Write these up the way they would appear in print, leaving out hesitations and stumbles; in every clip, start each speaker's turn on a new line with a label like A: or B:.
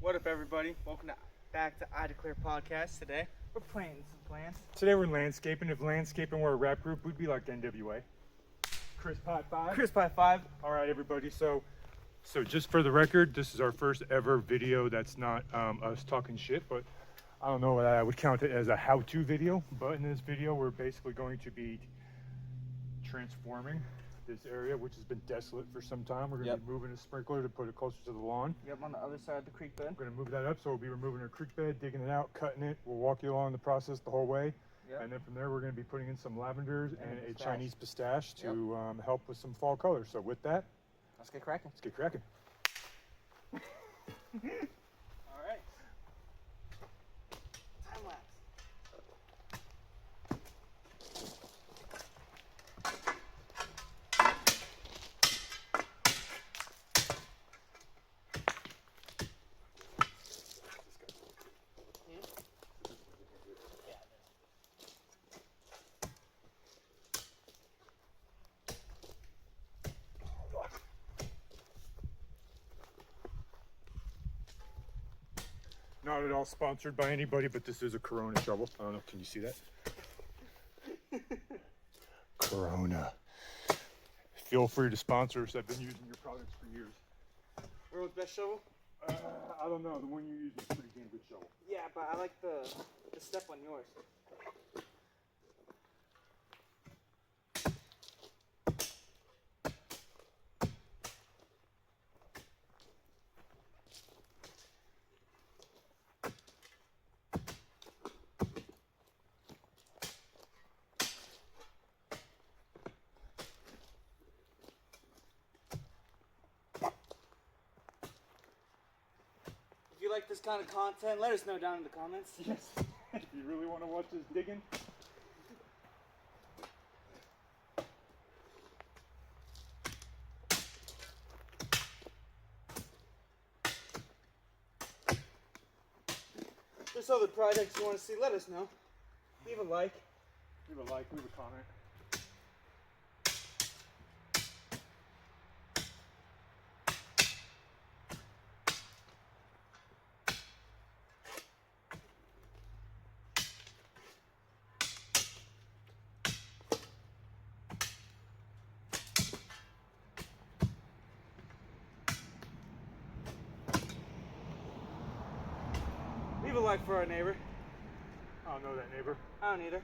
A: What up, everybody? Welcome back to I Declare Podcast. Today, we're planting some plants.
B: Today we're landscaping. If landscaping were a rap group, we'd be like NWA. Chris Pot 5.
A: Chris Pie 5.
B: All right, everybody. So just for the record, this is our first ever video that's not us talking shit, but I don't know what I would count it as a how-to video. But in this video, we're basically going to be transforming this area, which has been desolate for some time. We're going to be moving a sprinkler to put it closer to the lawn.
A: Yep, on the other side of the creek bed.
B: We're going to move that up, so we'll be removing our creek bed, digging it out, cutting it. We'll walk you along the process the whole way. Yep. And then from there, we're going to be putting in some lavenders and a Chinese pistache to help with some fall colors. So with that,
A: let's get cracking.
B: Let's get cracking.
A: All right. Time lapse.
B: Not at all sponsored by anybody, but this is a Corona shovel. I don't know, can you see that? Corona. Feel free to sponsor us. I've been using your products for years.
A: World's best shovel?
B: I don't know, the one you use is a pretty damn good shovel.
A: Yeah, but I like the step on yours. If you like this kind of content, let us know down in the comments.
B: Yes. If you really want to watch this digging.
A: If there's other projects you want to see, let us know. Leave a like.
B: Leave a like, leave a comment.
A: Leave a like for our neighbor.
B: I don't know that neighbor.
A: I don't either.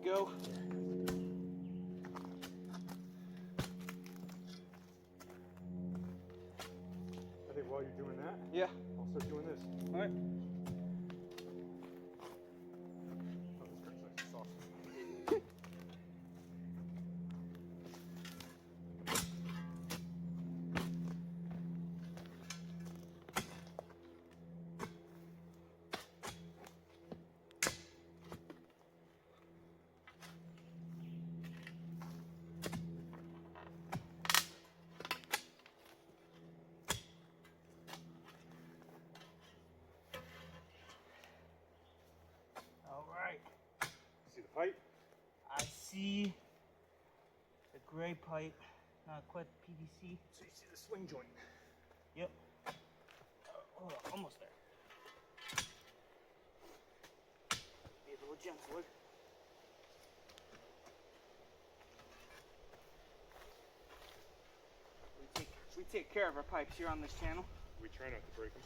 A: Go.
B: I think while you're doing that,
A: Yeah.
B: I'll start doing this.
A: All right.
B: Oh, this crack's nice and soft. See the pipe?
A: I see the gray pipe, not quite PVC.
B: So you see the swing joint.
A: Yep. Oh, almost there. gem sword. We take care of our pipes here on this channel.
B: We try not to break them.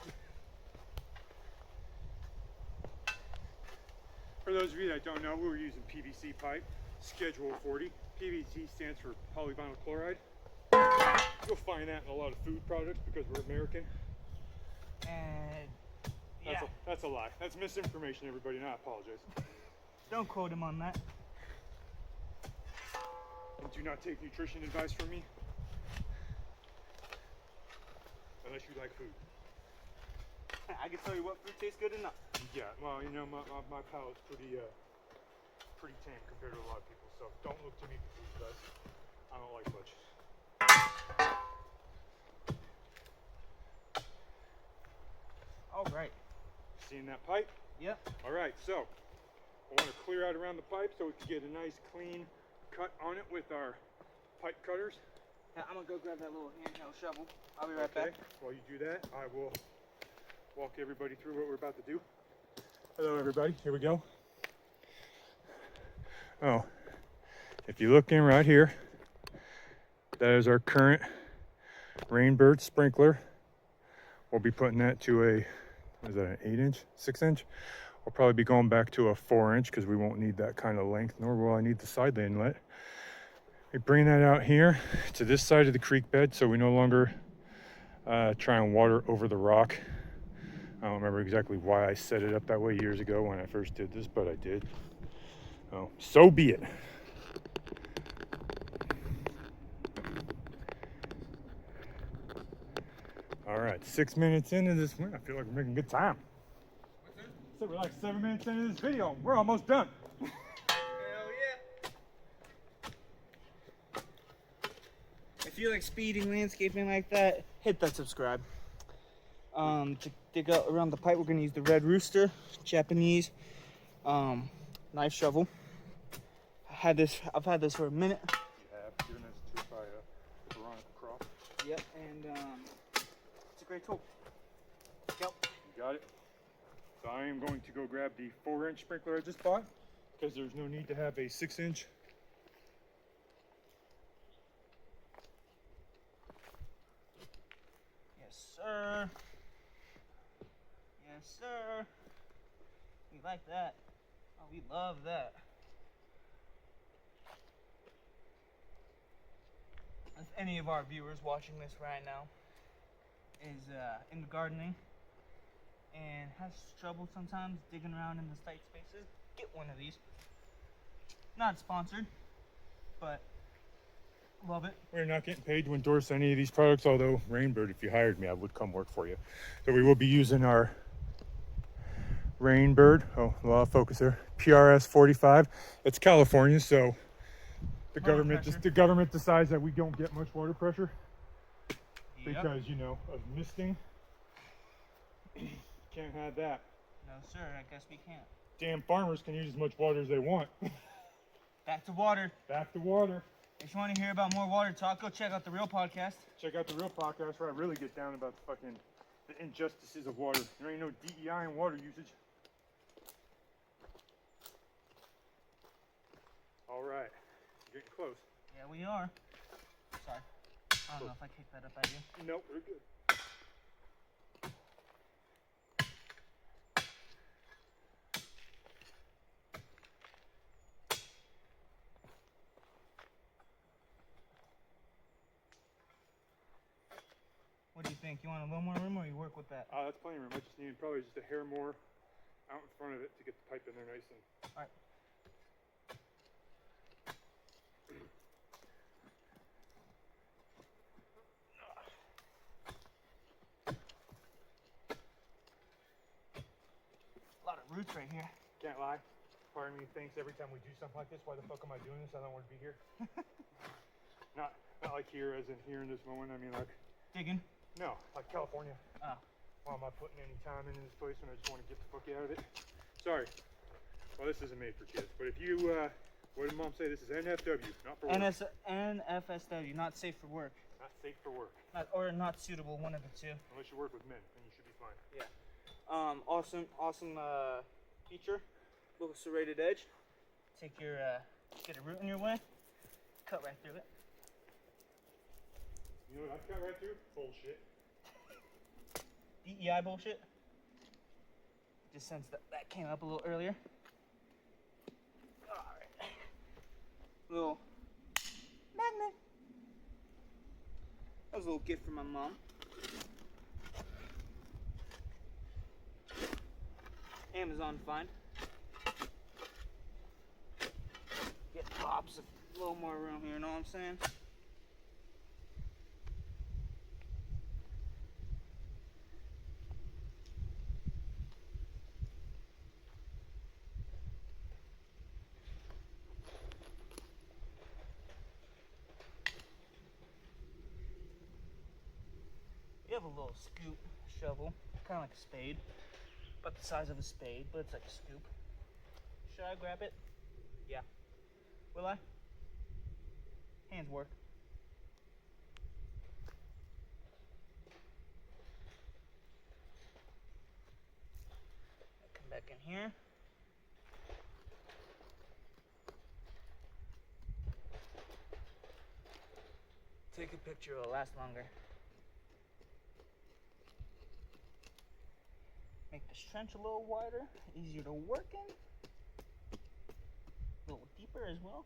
B: For those of you that don't know, we were using PVC pipe, Schedule 40. PVC stands for polyvinyl chloride. You'll find that in a lot of food products because we're American.
A: And yeah,
B: that's a lie. That's misinformation, everybody, and I apologize.
A: don't quote him on that.
B: And do not take nutrition advice from me. Unless you like food.
A: I can tell you what food tastes good or not.
B: Yeah, well, you know, my palate's pretty tame compared to a lot of people, so don't look to me for food advice. I don't like much.
A: All right.
B: Seeing that pipe?
A: Yep.
B: All right, so I want to clear out around the pipe so we can get a nice clean cut on it with our pipe cutters.
A: Now, I'm gonna go grab that little handheld shovel. I'll be right back.
B: While you do that, I will walk everybody through what we're about to do. Hello, everybody. Here we go. Oh, if you look in right here, that is our current Rainbird sprinkler. We'll be putting that to a, what is that, an 8-inch, 6-inch? We'll probably be going back to a 4-inch because we won't need that kind of length, nor will I need the side inlet. We bring that out here to this side of the creek bed so we no longer try and water over the rock. I don't remember exactly why I set it up that way years ago when I first did this, but I did. Oh, so be it. All right, 6 minutes into this one, I feel like we're making good time. So we're like 7 minutes into this video. We're almost done.
A: Hell yeah. If you like speeding, landscaping like that, hit that subscribe. To dig out around the pipe, we're gonna use the Red Rooster, Japanese knife shovel. I've had this for a minute.
B: You have given this to by Veronica Croft.
A: Yep, and it's a great tool. Yep.
B: You got it. So I am going to go grab the 4-inch sprinkler I just bought because there's no need to have a 6-inch.
A: Yes, sir. Yes, sir. We like that. Oh, we love that. If any of our viewers watching this right now is into gardening and has trouble sometimes digging around in the tight spaces, get one of these. Not sponsored, but love it.
B: We're not getting paid to endorse any of these products, although Rainbird, if you hired me, I would come work for you. So we will be using our Rainbird, oh, a lot of focus there, PRS 45. It's California, so the government decides that we don't get much water pressure because, you know, of misting. Can't have that.
A: No, sir, I guess we can't.
B: Damn farmers can use as much water as they want.
A: Back to water.
B: Back to water.
A: If you want to hear about more water talk, go check out the Real Podcast.
B: Check out the Real Podcast where I really get down about the injustices of water. There ain't no DEI in water usage. All right, getting close.
A: Yeah, we are. Sorry. I don't know if I kicked that up at you.
B: Nope, we're good.
A: What do you think? You want a little more room or you work with that?
B: That's plenty of room. I just need probably just a hair more out in front of it to get the pipe in there nice and.
A: All right. A lot of roots right here.
B: Can't lie. Part of me thinks every time we do something like this, why the fuck am I doing this? I don't want to be here. not like here as in here in this moment. I mean like.
A: Digging?
B: No, like California.
A: Oh.
B: Why am I putting any time into this place when I just want to get the fuck out of it? Sorry. Well, this isn't made for kids. But if you, what did Mom say? This is NFW, not for work.
A: NFSW, not safe for work.
B: Not safe for work.
A: Or not suitable, one of the two.
B: Unless you work with men, then you should be fine.
A: Yeah. Awesome feature. little serrated edge. Take your, get a root in your way, cut right through it.
B: You know what I've cut right through? Bullshit.
A: DEI bullshit. Just since that came up a little earlier. Alright. Little magnet. That was a little gift from my mom. Amazon find. Get pops a little more room here, you know what I'm saying? You have a little scoop shovel, kind of like a spade, about the size of a spade, but it's like a scoop. Should I grab it? Yeah. Will I? Hands work. Come back in here. Take a picture, it'll last longer. Make this trench a little wider, easier to work in. A little deeper as well.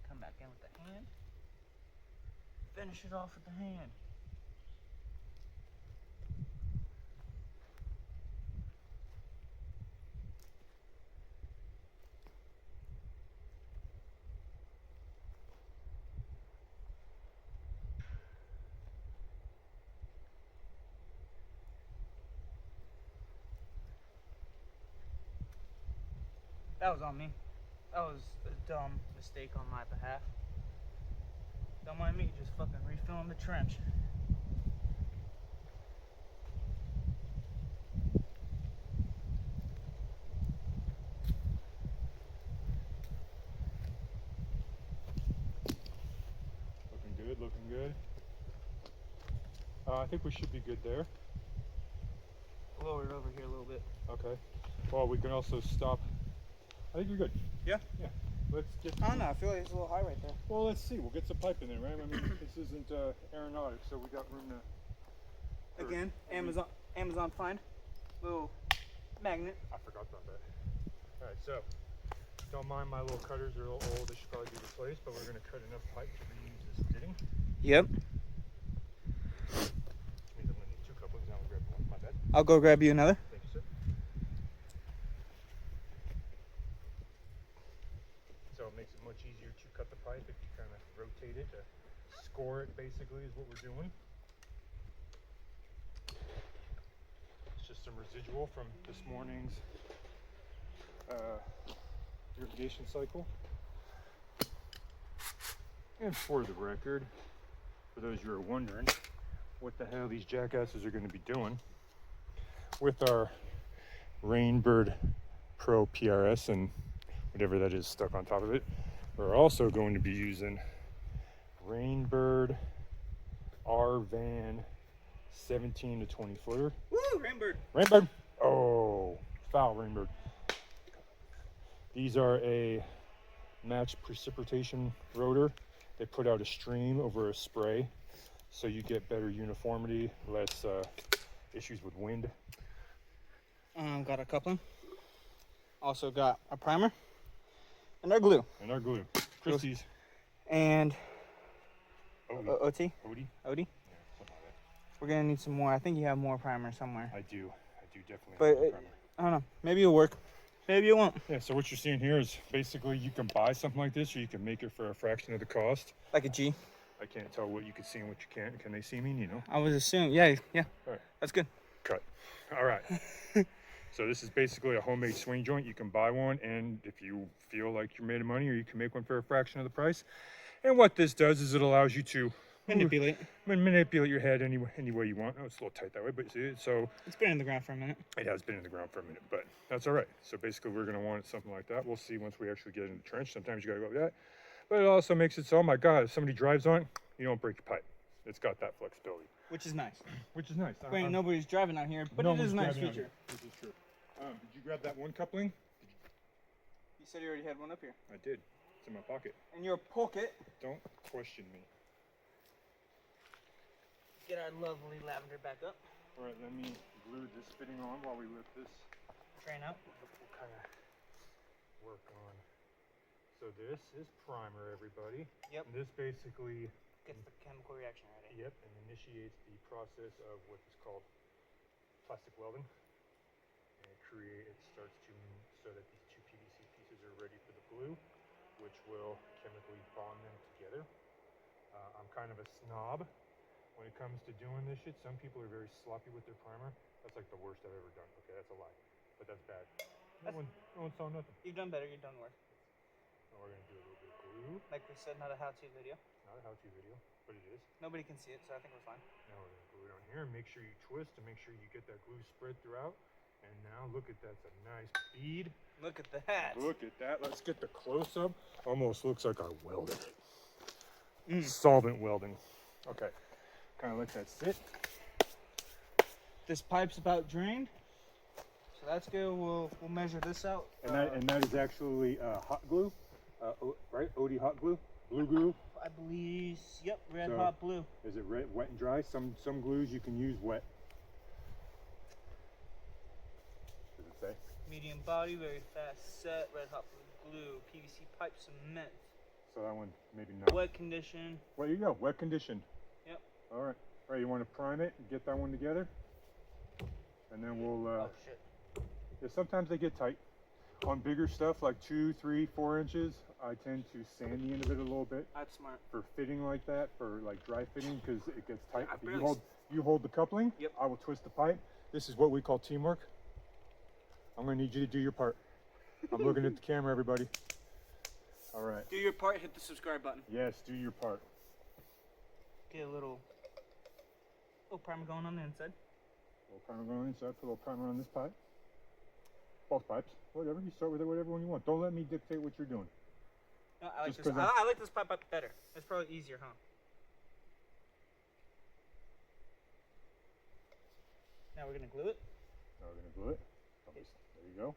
A: Come back in with the hand. Finish it off with the hand. That was on me. That was a dumb mistake on my behalf. Don't mind me just fucking refilling the trench.
B: Looking good, looking good. I think we should be good there.
A: Lower it over here a little bit.
B: Okay. Well, we can also stop. I think you're good.
A: Yeah?
B: Yeah. Let's get.
A: I don't know. I feel like it's a little high right there.
B: Well, let's see. We'll get some pipe in there, right? I mean, this isn't aeronautics, so we got room to.
A: Again, Amazon find. Little magnet.
B: I forgot about that. All right, so don't mind my little cutters. They're a little old. They should probably be replaced, but we're going to cut enough pipe to reuse this fitting.
A: Yep.
B: Which means I'm going to need two couplings. Now I'll grab one. My bad.
A: I'll go grab you another.
B: Thank you, sir. So it makes it much easier to cut the pipe if you kind of rotate it to score it, basically, is what we're doing. It's just some residual from this morning's irrigation cycle. And for the record, for those who are wondering what the hell these jackasses are going to be doing with our Rainbird Pro PRS and whatever that is stuck on top of it, we're also going to be using Rainbird R-Van 17 to 20 footer.
A: Woo, Rainbird.
B: Rainbird. Oh, foul Rainbird. These are a matched precipitation rotor. They put out a stream over a spray, so you get better uniformity, less issues with wind.
A: Got a coupling. Also got a primer and our glue.
B: And our glue. Christie's.
A: And
B: Odie.
A: OT.
B: Odie?
A: Odie.
B: Yeah, something like that.
A: We're gonna need some more. I think you have more primer somewhere.
B: I do definitely
A: But
B: have more primer.
A: I don't know. Maybe it'll work. Maybe it won't.
B: Yeah, so what you're seeing here is basically you can buy something like this or you can make it for a fraction of the cost.
A: Like a G.
B: I can't tell what you can see and what you can't. Can they see me? You know?
A: I was assuming. Yeah.
B: All right.
A: That's good.
B: Cut. All right. So this is basically a homemade swing joint. You can buy one, and if you feel like you're made of money, or you can make one for a fraction of the price. And what this does is it allows you to
A: Manipulate.
B: manipulate your head any way you want. Oh, it's a little tight that way, but you see it. So
A: It's been in the ground for a minute.
B: it has been in the ground for a minute, but that's all right. So basically, we're gonna want something like that. We'll see once we actually get in the trench. Sometimes you gotta go like that, but it also makes it so, oh my God, if somebody drives on it, you don't break your pipe. It's got that flexibility.
A: which is nice.
B: Which is nice.
A: Granted, nobody's driving out here, but
B: no
A: it is a
B: one's
A: nice
B: driving out
A: feature.
B: here. This is true. Did you grab that one coupling?
A: You said you already had one up here.
B: I did. It's in my pocket.
A: In your pocket.
B: Don't question me.
A: Get our lovely lavender back up.
B: All right, let me glue this fitting on while we lift this
A: Train out.
B: We'll kind of work on. So this is primer, everybody.
A: Yep.
B: And this basically
A: Gets the chemical reaction ready.
B: Yep, and initiates the process of what is called plastic welding. And it starts to, so that these two PVC pieces are ready for the glue, which will chemically bond them together. I'm kind of a snob when it comes to doing this shit. Some people are very sloppy with their primer. That's like the worst I've ever done. Okay, that's a lie, but that's bad. No one saw nothing.
A: You've done better. You've done worse.
B: Now we're gonna do a little bit of glue.
A: Like we said, not a how-to video.
B: Not a how-to video, but it is.
A: Nobody can see it, so I think we're fine.
B: Now we're gonna glue it on here and make sure you twist to make sure you get that glue spread throughout. And now look at that, it's a nice bead.
A: Look at that.
B: Look at that. Let's get the close-up. Almost looks like I welded it. Solvent welding. Okay, kind of let that sit.
A: This pipe's about drained, so that's good. We'll measure this out.
B: And that is actually hot glue, right? OD hot glue, blue glue.
A: I believe, yep, red
B: So,
A: hot blue.
B: Is it red, wet and dry? Some glues you can use wet. Does it say?
A: Medium body, very fast set, red hot glue, PVC pipe cement.
B: So that one maybe not.
A: Wet condition.
B: Well, you go, wet conditioned.
A: Yep.
B: All right. All right, you want to prime it and get that one together? And then we'll,
A: Oh shit.
B: yeah, sometimes they get tight. On bigger stuff like 2, 3, 4 inches, I tend to sand the end of it a little bit
A: That's smart.
B: for fitting like that, for like dry fitting, because it gets tight.
A: I
B: But
A: barely
B: you hold the coupling.
A: Yep.
B: I will twist the pipe. This is what we call teamwork. I'm gonna need you to do your part. I'm looking at the camera, everybody. All right.
A: Do your part, hit the subscribe button.
B: Yes, do your part.
A: Get a little primer going on the inside.
B: A little primer going inside. Put a little primer on this pipe. Both pipes. Whatever. You start with it, whatever one you want. Don't let me dictate what you're doing.
A: No, I like
B: Just
A: this.
B: 'cause
A: I like this pipe up better. It's probably easier, huh? Now we're gonna glue it.
B: Now we're gonna glue it. There you go.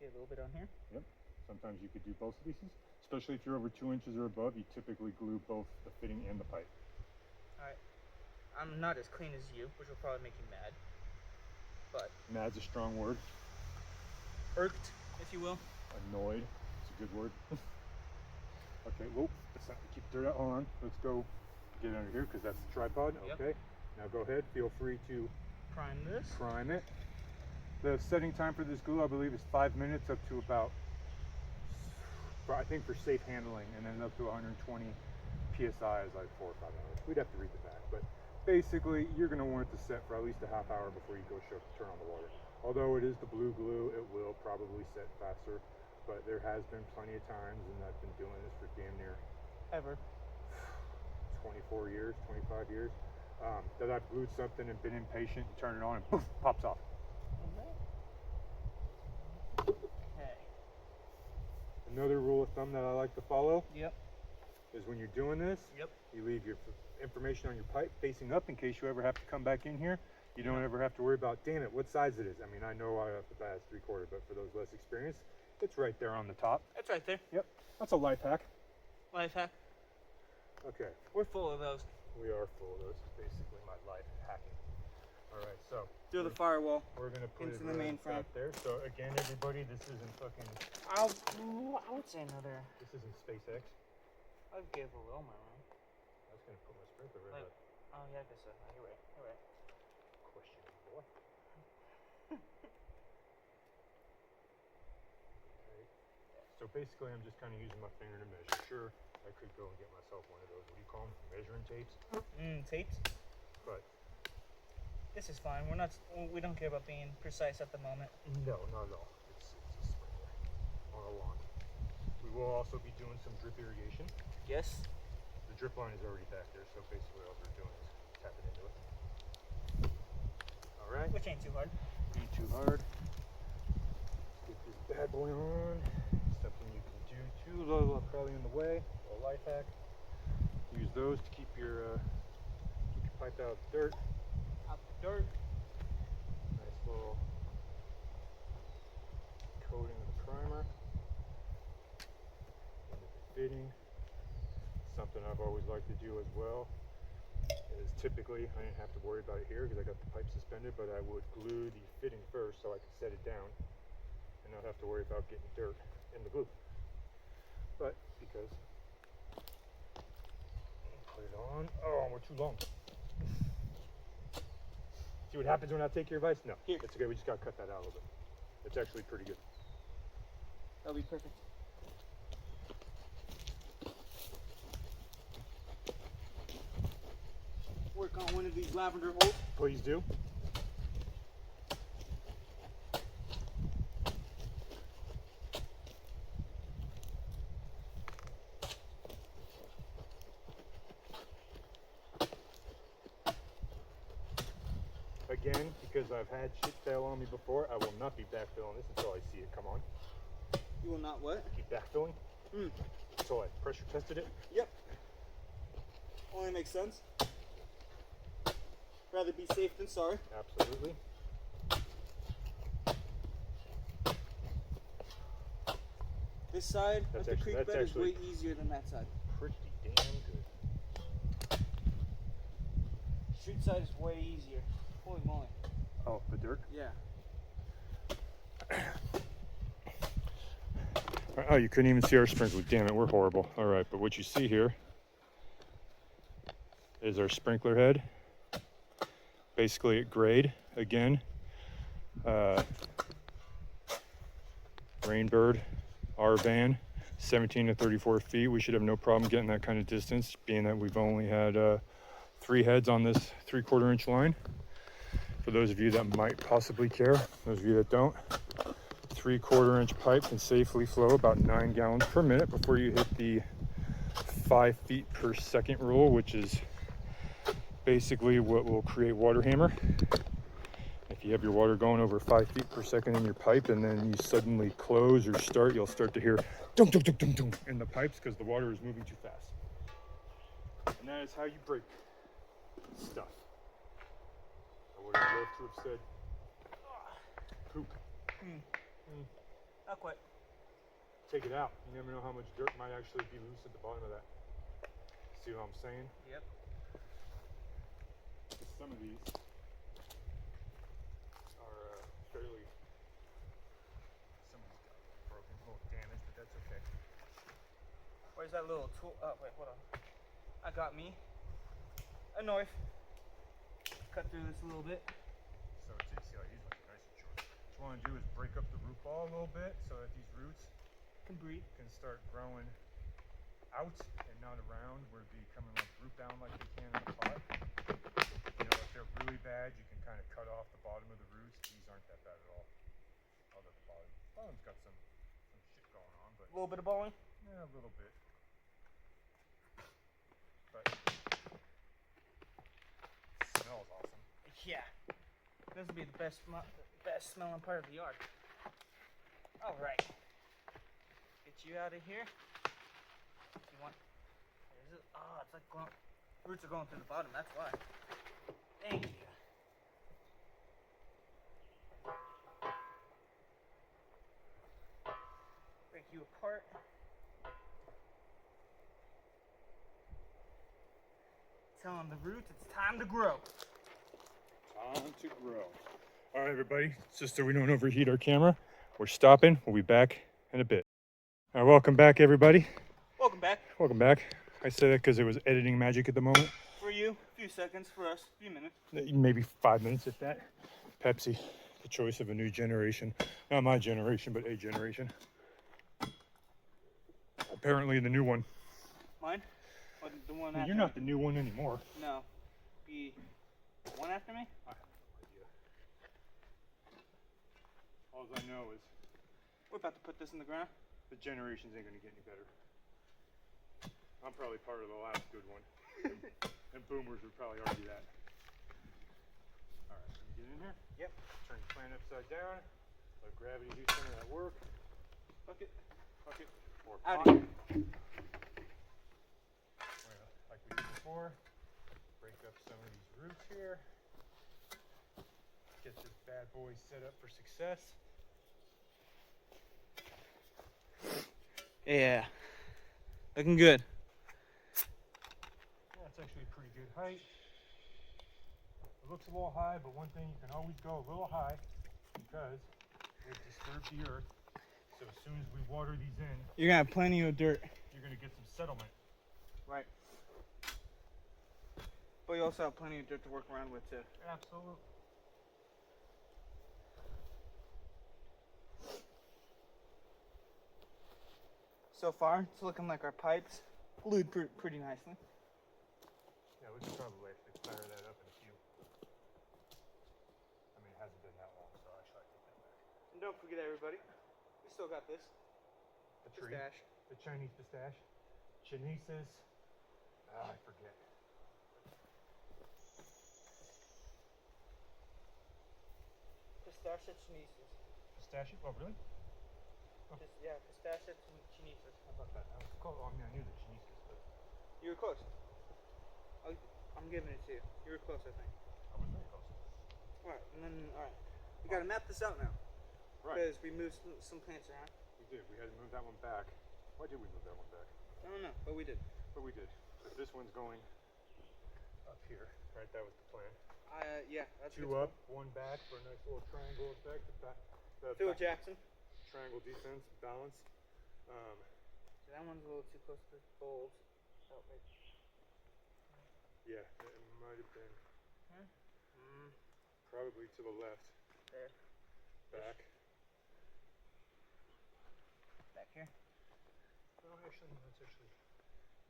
A: Get a little bit on here.
B: Yep. Sometimes you could do both pieces, especially if you're over 2 inches or above. You typically glue both the fitting and the pipe.
A: All right. I'm not as clean as you, which will probably make you mad. But
B: Mad's a strong word.
A: irked, if you will.
B: Annoyed. It's a good word. Okay. Whoa. Let's not keep dirt out. Hold on. Let's go get under here because that's the tripod.
A: Yep.
B: Okay. Now go ahead. Feel free to
A: Prime this.
B: prime it. The setting time for this glue, I believe, is 5 minutes up to about, I think for safe handling, and then up to 120 psi is like 4 or 5 hours. We'd have to read the back, but basically you're going to want it to set for at least a half hour before you go turn on the water. Although it is the blue glue, it will probably set faster, but there has been plenty of times, and I've been doing this for damn near
A: Ever.
B: 24 years, 25 years, that I've glued something and been impatient and turn it on and poof, pops off.
A: Okay.
B: Another rule of thumb that I like to follow
A: Yep.
B: is when you're doing this,
A: Yep.
B: you leave your information on your pipe facing up in case you ever have to come back in here. You don't ever have to worry about, damn it, what size it is. I mean, I know I off the bat it's 3/4, but for those less experienced, it's right there on the top.
A: It's right there.
B: Yep, that's a life hack.
A: Life hack.
B: Okay,
A: We're full of those.
B: we are full of those. It's basically my life hacking. All right, so
A: Through the firewall.
B: we're gonna put
A: into
B: it
A: the
B: right
A: mainframe.
B: back there. So again, everybody, this isn't fucking,
A: I would say another.
B: this isn't SpaceX.
A: I'd give a little more. Right?
B: I was gonna put my sprinkler right
A: Like,
B: up.
A: oh yeah, I guess so. No, you're right. You're right.
B: Question, boy. Okay. So basically, I'm just kind of using my finger to measure. Sure, I could go and get myself one of those. What do you call them? Measuring tapes.
A: Tapes.
B: But
A: This is fine. We don't care about being precise at the moment.
B: no, not at all. It's a sprinkler on a lawn. We will also be doing some drip irrigation.
A: Yes.
B: The drip line is already back there, so basically all we're doing is tapping into it. All right.
A: Which ain't too hard.
B: Ain't too hard. Get this bad boy on. Something you can do too. Probably in the way. A life hack. Use those to keep your pipe out dirt.
A: Out the dirt.
B: Nice little coating of the primer. And the fitting. Something I've always liked to do as well is typically, I didn't have to worry about it here because I got the pipe suspended, but I would glue the fitting first so I could set it down and not have to worry about getting dirt in the glue. But because, put it on. Oh, we're too long. See what happens when I take your advice? No,
A: Here.
B: it's okay. We just got to cut that out a little bit. It's actually pretty good.
A: That'll be perfect. Work on one of these lavender holes.
B: Please do. Again, because I've had shit fail on me before, I will not be backfilling this until I see it come on.
A: You will not what?
B: Keep backfilling until I pressure tested it.
A: Yep. Only makes sense. Rather be safe than sorry.
B: Absolutely.
A: This side of the creek bed is way easier than that side.
B: Pretty damn good.
A: Shoot side is way easier. Holy moly.
B: Oh, the dirt?
A: Yeah.
B: Oh, you couldn't even see our sprinkler. Damn it, we're horrible. All right, but what you see here is our sprinkler head. Basically at grade again. Rainbird, our van, 17 to 34 feet. We should have no problem getting that kind of distance, being that we've only had 3 heads on this 3/4 inch line. For those of you that might possibly care, those of you that don't, 3/4 inch pipe can safely flow about 9 gallons per minute before you hit the 5 feet per second rule, which is basically what will create water hammer. If you have your water going over 5 feet per second in your pipe and then you suddenly close or start, you'll start to hear dunk, dunk, dunk, dunk, dunk in the pipes because the water is moving too fast. And that is how you break stuff. I would have loved to have said poop.
A: Not quite.
B: Take it out. You never know how much dirt might actually be loose at the bottom of that. See what I'm saying?
A: Yep.
B: Some of these are fairly, some of these got broken, a little damaged, but that's okay.
A: Where's that little tool? Oh, wait, hold on. I got me a knife. Cut through this a little bit.
B: So see how these ones are nice and short. What you want to do is break up the root ball a little bit so that these roots
A: Can breathe.
B: can start growing out and not around, where they coming like root down like they can in the pot. You know, if they're really bad, you can kind of cut off the bottom of the roots. These aren't that bad at all. Other the bottom. Bottom's got some shit going on, but
A: A little bit of balling.
B: yeah, a little bit. But it smells awesome.
A: Yeah. This will be the best smelling part of the yard. All right. Get you out of here. You want? Is it? Oh, it's like going. Roots are going through the bottom. That's why. Thank you. Break you apart. Telling the roots it's time to grow.
B: Time to grow. All right, everybody, just so we don't overheat our camera, we're stopping. We'll be back in a bit. All right, welcome back, everybody.
A: Welcome back.
B: Welcome back. I say that because it was editing magic at the moment.
A: For you, a few seconds. For us, a few minutes.
B: Maybe 5 minutes, if that. Pepsi, the choice of a new generation. Not my generation, but a generation. Apparently the new one.
A: Mine? Or the one
B: Well,
A: after
B: you're not the new one anymore.
A: me? No. Be the one after me?
B: I have no idea. All I know is
A: We're about to put this in the ground.
B: the generations ain't gonna get any better. I'm probably part of the last good one. And boomers would probably argue that. Alright, you get in here?
A: Yep.
B: Turn your plant upside down. Let gravity do some of that work.
A: Bucket.
B: Bucket. Or
A: Out
B: pot.
A: of here.
B: Like we did before. Break up some of these roots here. Get this bad boy set up for success.
A: Yeah. Looking good.
B: That's actually a pretty good height. It looks a little high, but one thing, you can always go a little high because it disturbs the earth. So as soon as we water these in,
A: You're gonna have plenty of dirt.
B: you're gonna get some settlement.
A: Right. But you also have plenty of dirt to work around with too.
B: Absolutely.
A: So far, it's looking like our pipes glued pretty nicely.
B: Yeah, we could probably actually fire that up in a few. I mean, it hasn't been that long, so I should take that back.
A: And don't forget, everybody, we still got this.
B: The tree,
A: Pistache.
B: the Chinese pistache, Chinesis. I forget.
A: Pistache chinesis.
B: Pistachio? Oh, really?
A: Yeah, pistache chinesis.
B: How about that? I was close. Oh, I mean, I knew the Chinesis, but
A: You were close. I'm giving it to you. You were close, I think.
B: I was very close.
A: Alright, and then, alright. We gotta map this out now.
B: Right.
A: Because we moved some plants around.
B: We did. We had to move that one back. Why did we move that one back?
A: I don't know, but we did.
B: But we did. But this one's going up here, right? That was the plan.
A: Yeah, that's
B: Two
A: good.
B: up, one back for a nice little triangle effect.
A: Phil Jackson.
B: Triangle defense, balance.
A: So that one's a little too close to the bulbs. Oh, wait.
B: Yeah, it might have been
A: Huh?
B: probably to the left.
A: There.
B: Back.
A: Back here.
B: Oh, actually, no, that's actually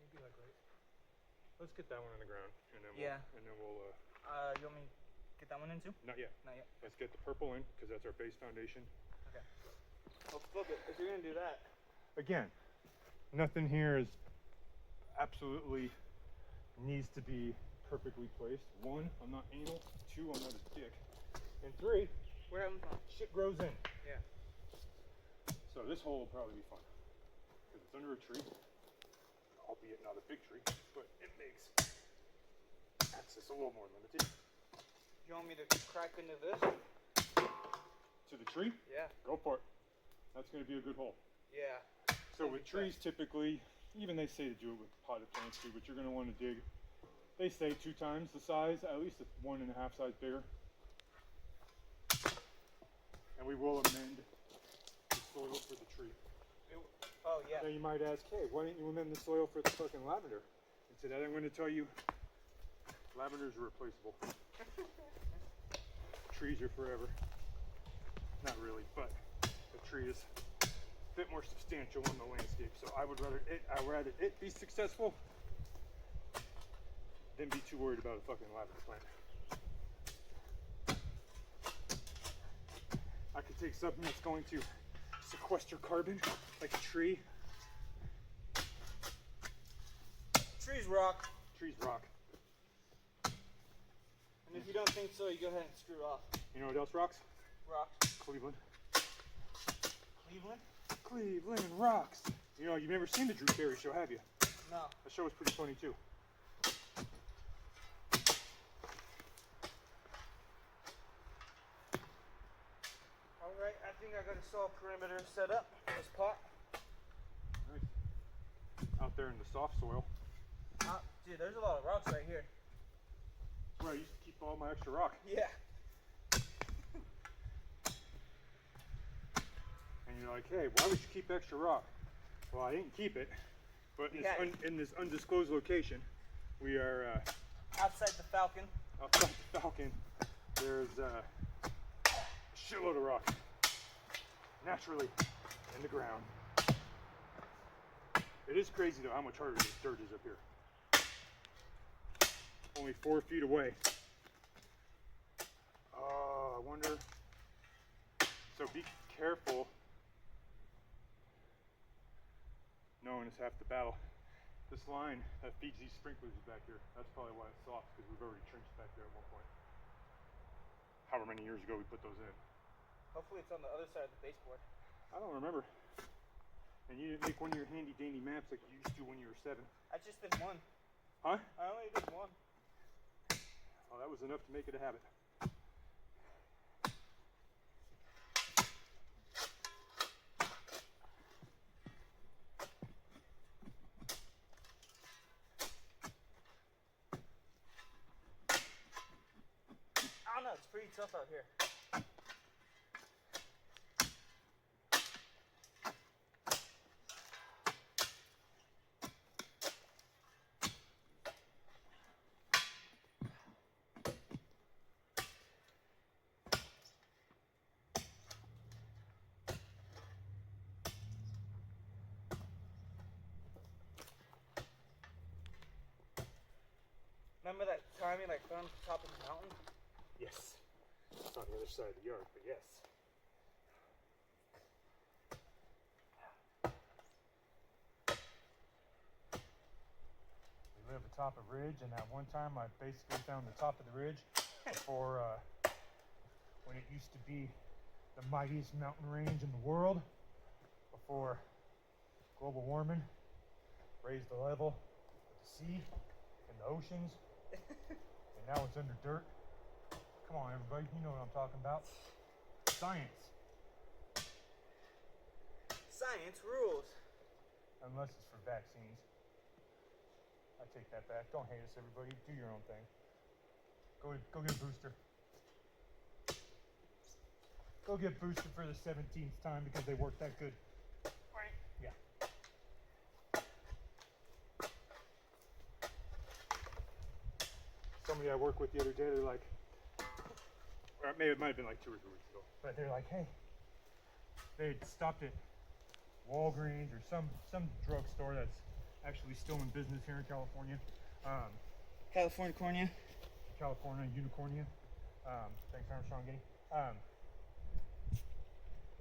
B: maybe like right. Let's get that one on the ground, and then
A: Yeah.
B: we'll.
A: You want me to get that one in too?
B: Not yet.
A: Not yet.
B: Let's get the purple in because that's our base foundation.
A: Okay. Well, flip it. If you're gonna do that.
B: Again, nothing here is absolutely needs to be perfectly placed. One, I'm not anal. Two, I'm not a dick. And three,
A: We're having fun.
B: shit grows in.
A: Yeah.
B: So this hole will probably be fun because it's under a tree, albeit not a big tree, but it makes access a little more limited.
A: You want me to crack into this?
B: To the tree?
A: Yeah.
B: Go for it. That's going to be a good hole.
A: Yeah.
B: So with trees, typically, even they say to do it with potted plants too, but you're going to want to dig, they say 2 times the size, at least 1.5 size bigger. And we will amend the soil for the tree.
A: Oh, yeah.
B: Now you might ask, hey, why didn't you amend the soil for the fucking lavender? And to that I'm going to tell you, lavenders are replaceable. Trees are forever. Not really, but the tree is a bit more substantial in the landscape. So I'd rather it be successful than be too worried about a fucking lavender plant. I could take something that's going to sequester carbon, like a tree.
A: Trees rock.
B: Trees rock.
A: And if you don't think so, you go ahead and screw off.
B: You know what else rocks?
A: Rocks.
B: Cleveland.
A: Cleveland?
B: Cleveland rocks. You know, you've never seen the Drew Carey show, have you?
A: No.
B: That show was pretty funny too.
A: Alright, I think I got a saw perimeter set up for this pot.
B: Nice. Out there in the soft soil.
A: Dude, there's a lot of rocks right here.
B: That's where I used to keep all my extra rock.
A: Yeah.
B: And you're like, hey, why would you keep extra rock? Well, I didn't keep it, but in this undisclosed location, we are
A: Outside the Falcon.
B: outside the Falcon. There's a shitload of rock naturally in the ground. It is crazy though how much harder this dirt is up here. Only 4 feet away. Oh, I wonder. So be careful. Knowing is half the battle. This line that feeds these sprinklers is back here. That's probably why it's soft, because we've already trenched back there at one point. However many years ago we put those in.
A: Hopefully it's on the other side of the baseboard.
B: I don't remember. And you didn't make one of your handy dandy maps like you used to when you were 7.
A: I just did one.
B: Huh?
A: I only did one.
B: was enough to make it a habit.
A: I don't know, it's pretty tough out here. Remember that time you like found the top of the mountain?
B: Yes. It's on the other side of the yard, but yes. We live atop a ridge, and at one time I basically found the top of the ridge before when it used to be the mightiest mountain range in the world, before global warming raised the level of the sea and the oceans, and now it's under dirt. Come on, everybody, you know what I'm talking about. Science.
A: Science rules.
B: Unless it's for vaccines. I take that back. Don't hate us, everybody. Do your own thing. Go get a booster. Go get boosted for the 17th time because they work that good. Right? Yeah. Somebody I work with the other day, they're like, or maybe it might have been like 2 or 3 weeks ago, but they're like, hey, they had stopped at Walgreens or some drugstore that's actually still in business here in California.
A: California.
B: California Unicornia. Thanks, Armstrong.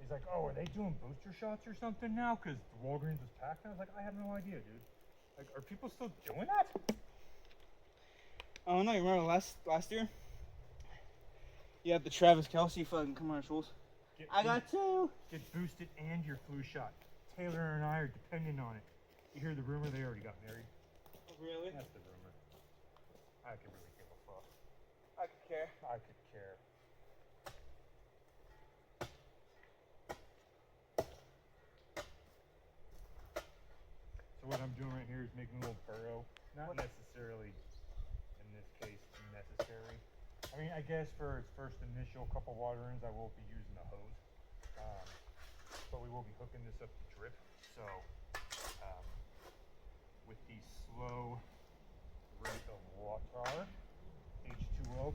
B: He's like, oh, are they doing booster shots or something now? Because the Walgreens was packed. And I was like, I have no idea, dude. Like, are people still doing that?
A: I don't know. You remember last year? You had the Travis Kelce fucking commercials. I got 2.
B: Get boosted and your flu shot. Taylor and I are dependent on it. You hear the rumor they already got married?
A: Really?
B: That's the rumor. I could really give a fuck.
A: I could care.
B: I could care. So what I'm doing right here is making a little burrow. Not necessarily, in this case, necessary. I mean, I guess for its first initial couple waterings, I will be using a hose. But we will be hooking this up to drip. So, with the slow rate of water, H2O.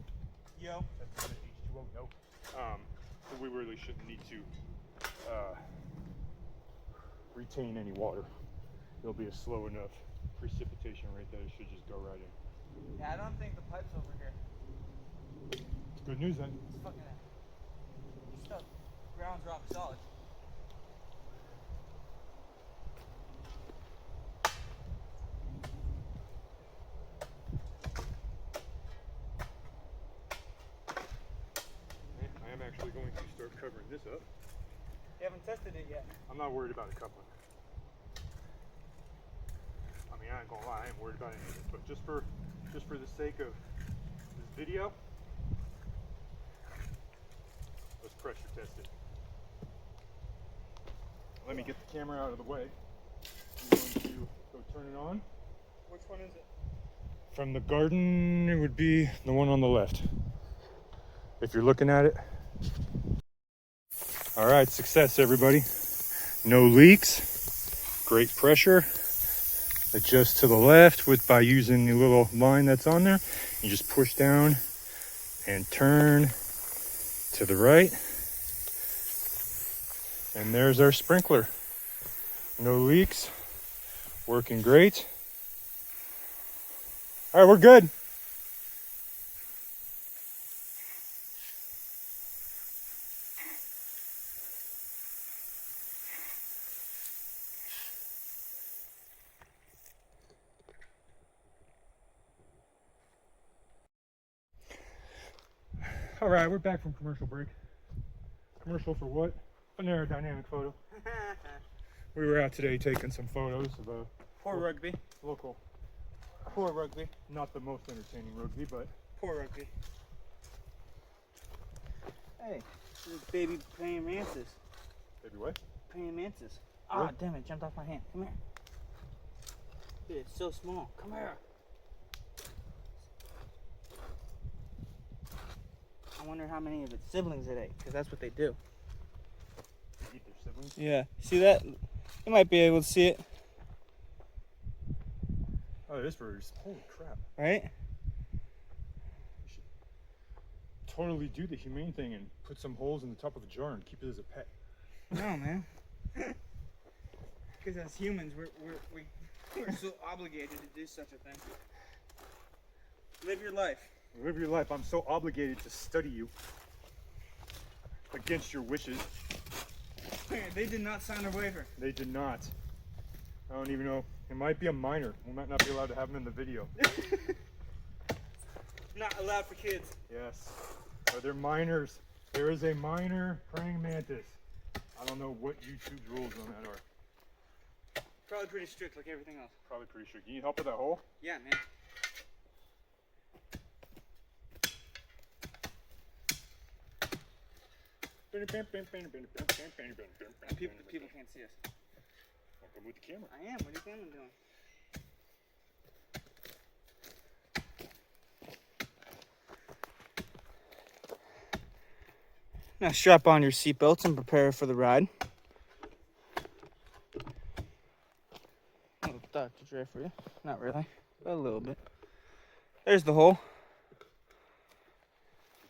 A: Yo.
B: That's good, H2O, no. So we really shouldn't need to retain any water. It'll be a slow enough precipitation rate that it should just go right in.
A: Yeah, I don't think the pipe's over here.
B: It's good news then.
A: It's fucking stuff. Ground's rock solid.
B: I am actually going to start covering this up.
A: You haven't tested it yet.
B: I'm not worried about a coupling. I mean, I ain't gonna lie, I ain't worried about any of it, but just for the sake of this video, let's pressure test it. Let me get the camera out of the way. I'm going to go turn it on.
A: Which one is it?
B: From the garden, it would be the one on the left. If you're looking at it. All right, success, everybody. No leaks, great pressure. Adjust to the left by using the little line that's on there. You just push down and turn to the right. And there's our sprinkler. No leaks, working great. All right, we're good. All right, we're back from commercial break. Commercial for what? An aerodynamic photo. We were out today taking some photos of a
A: Poor rugby.
B: local,
A: Poor rugby.
B: not the most entertaining rugby, but
A: Poor rugby. Hey, this is baby praying mantis.
B: Baby what?
A: Praying mantis. Ah,
B: What?
A: damn it, jumped off my hand. Come here. Dude, it's so small. Come here. I wonder how many of its siblings it ate, because that's what they do.
B: They eat their siblings?
A: Yeah. See that? You might be able to see it.
B: Oh, this bird's, holy crap.
A: Right?
B: You should totally do the humane thing and put some holes in the top of a jar and keep it as a pet.
A: No, man. Because as humans, we're so obligated to do such a thing. Live your life.
B: Live your life. I'm so obligated to study you against your wishes.
A: They did not sign a waiver.
B: They did not. I don't even know. It might be a minor. We might not be allowed to have them in the video.
A: Not allowed for kids.
B: Yes. Are there minors? There is a minor praying mantis. I don't know what YouTube's rules on that are.
A: Probably pretty strict like everything else.
B: Probably pretty sure. You need help with that hole?
A: Yeah, man. People can't see us.
B: Well, come with the camera.
A: I am. What are you camera doing? Now strap on your seatbelts and prepare for the ride. A little Dr. Dre for you. Not really, but a little bit. There's the hole.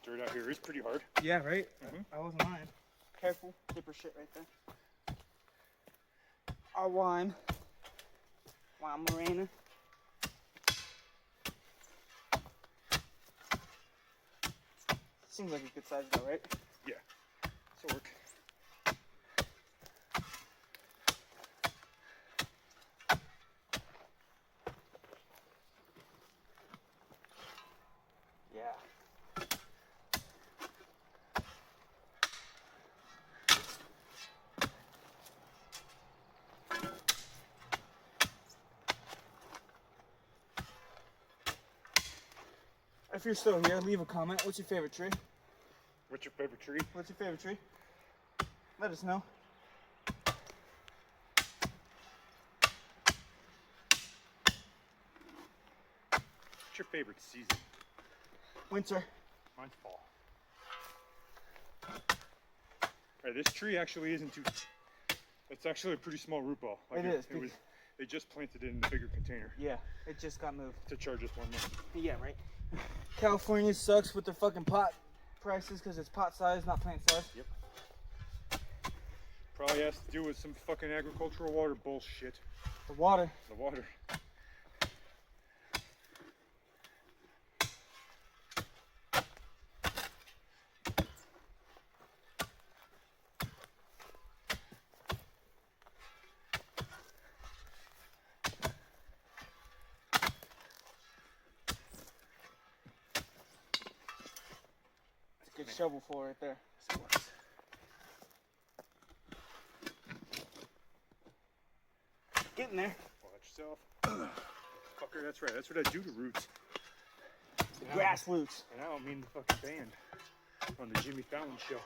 B: The dirt out here is pretty hard.
A: Yeah, right?
B: Mhm.
A: I wasn't lying. Careful. Dipper shit right there. Our wine. Wine Marina. Seems like a good size though, right?
B: Yeah. This'll work.
A: Yeah. If you're still here, leave a comment. What's your favorite tree?
B: What's your favorite tree?
A: What's your favorite tree? Let us know.
B: What's your favorite season?
A: Winter.
B: Mine's fall. Alright, this tree actually isn't too... It's actually a pretty small root ball.
A: It is.
B: They just planted it in the bigger container
A: Yeah, it just got moved.
B: to charge us more money.
A: Yeah, right. California sucks with their fucking pot prices because it's pot size, not plant size.
B: Yep. Probably has to do with some fucking agricultural water bullshit.
A: The water.
B: The water.
A: Good shovel full right there. Getting there.
B: Watch yourself. Fucker, that's right. That's what I do to roots.
A: The grass roots.
B: And I don't mean the fucking band on the Jimmy Fallon show.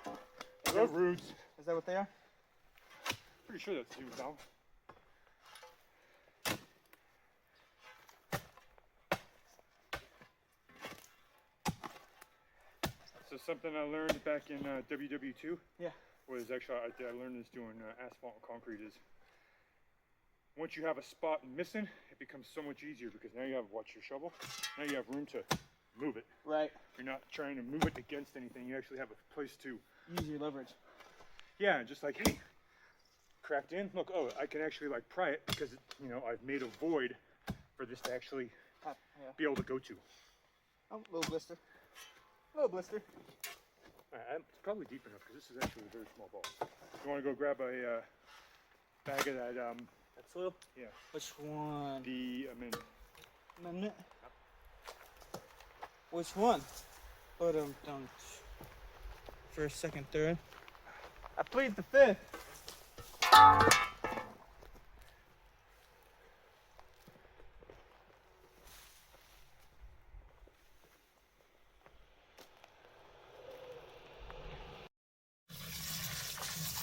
B: I love roots.
A: Is that what they are?
B: Pretty sure that's Jimmy Fallon. So something I learned back in WW2
A: Yeah.
B: was actually, I learned this doing asphalt and concrete, is once you have a spot missing, it becomes so much easier because now you have, watch your shovel, now you have room to move it.
A: Right.
B: You're not trying to move it against anything, you actually have a place to,
A: Use your leverage.
B: yeah, just like, hey, cracked in, look, oh, I can actually like pry it because, you know, I've made a void for this to actually
A: Yeah.
B: be able to go to.
A: Oh, little blister. Little blister.
B: It's probably deep enough because this is actually a very small ball. You want to go grab a bag of that,
A: That soil?
B: yeah,
A: Which one?
B: the
A: Amendment? Which one? But first, second, third. I plead the fifth.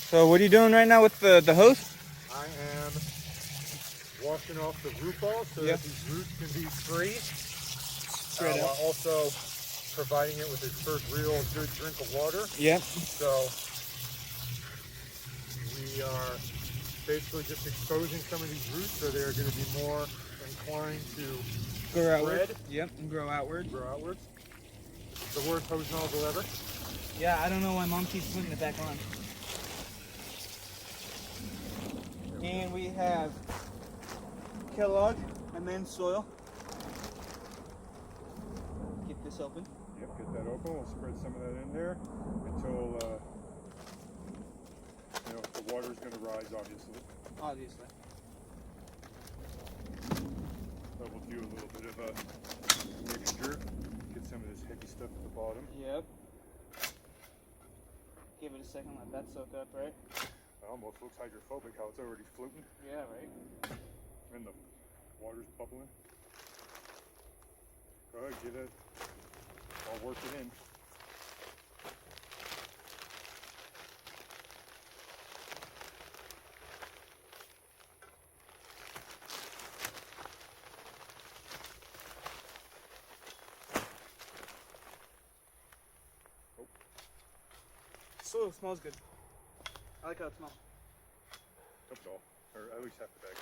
A: So what are you doing right now with the hose?
B: I am washing off the root balls so that these roots can be free. While also providing it with its first real good drink of water.
A: Yep.
B: So we are basically just exposing some of these roots so they're going to be more inclined to
A: grow
B: spread.
A: outward. Yep, and grow outward.
B: Grow outwards. The worst hose nozzle ever.
A: Yeah, I don't know why Mom keeps putting it back on. And we have Kellogg and then soil. Get this open.
B: Yep, get that open. We'll spread some of that in there until you know, the water is going to rise, obviously.
A: Obviously.
B: But we'll do a little bit of a mixture. Get some of this heavy stuff at the bottom.
A: Yep. Give it a second, let that soak up, right?
B: It almost looks hydrophobic how it's already floating.
A: Yeah, right?
B: And the water's bubbling. Go ahead, get it. I'll work it in.
A: Soil smells good. I like how it smells.
B: That's all. Or at least half the bag.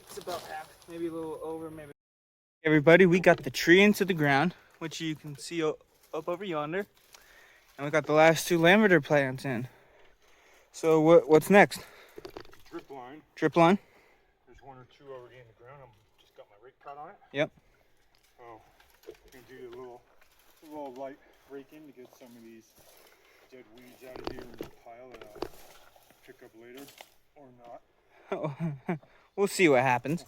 A: It's about half, maybe a little over, maybe. Everybody, we got the tree into the ground, which you can see up over yonder. And we got the last 2 lavender plants in. So what's next?
B: Drip line.
A: Drip line?
B: There's 1 or 2 already in the ground. I'm just got my rake cut on it.
A: Yep.
B: Oh, you can do a little light rake in to get some of these dead weeds out of here in the pile that I'll pick up later or not.
A: We'll see what happens.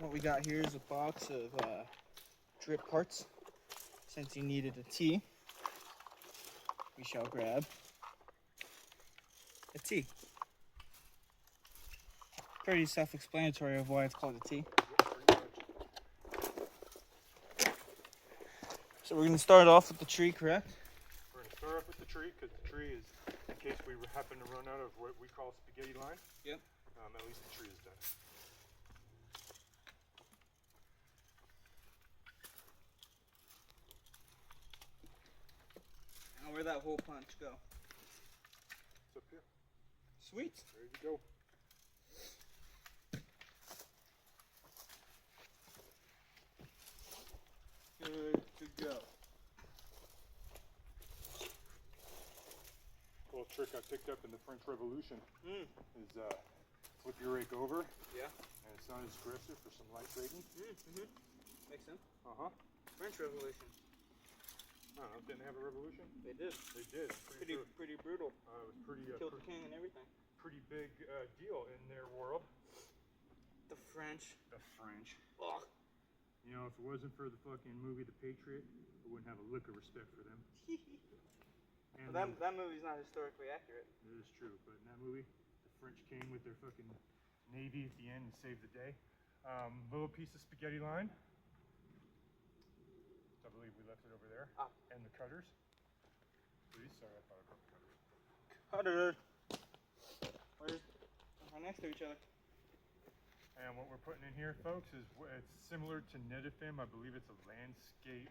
A: What we got here is a box of drip parts. Since you needed a T, we shall grab a T. Pretty self-explanatory of why it's called a T. So we're going to start off with the tree, correct?
B: We're going to start off with the tree because the tree is, in case we happen to run out of what we call spaghetti line.
A: Yep.
B: At least the tree is done.
A: Now where'd that hole punch go?
B: It's up here.
A: Sweet.
B: There you go.
A: Good to go.
B: Little trick I picked up in the French Revolution is flip your rake over.
A: Yeah.
B: And it's not as aggressive for some light raking.
A: Makes sense. French Revolution.
B: I don't know, didn't they have a revolution?
A: They did.
B: They did.
A: Pretty brutal.
B: It was pretty
A: Killed the king and everything.
B: pretty big deal in their world.
A: The French.
B: The French.
A: Ugh.
B: You know, if it wasn't for the fucking movie The Patriot, I wouldn't have a lick of respect for them. And
A: Well, that movie's not historically accurate.
B: It is true, but in that movie, the French came with their fucking navy at the end and saved the day. Little piece of spaghetti line. I believe we left it over there. And the cutters. Please, sorry, I thought I brought the cutters.
A: Cutters. Where's right next to each other?
B: And what we're putting in here, folks, is it's similar to Netafim. I believe it's a landscape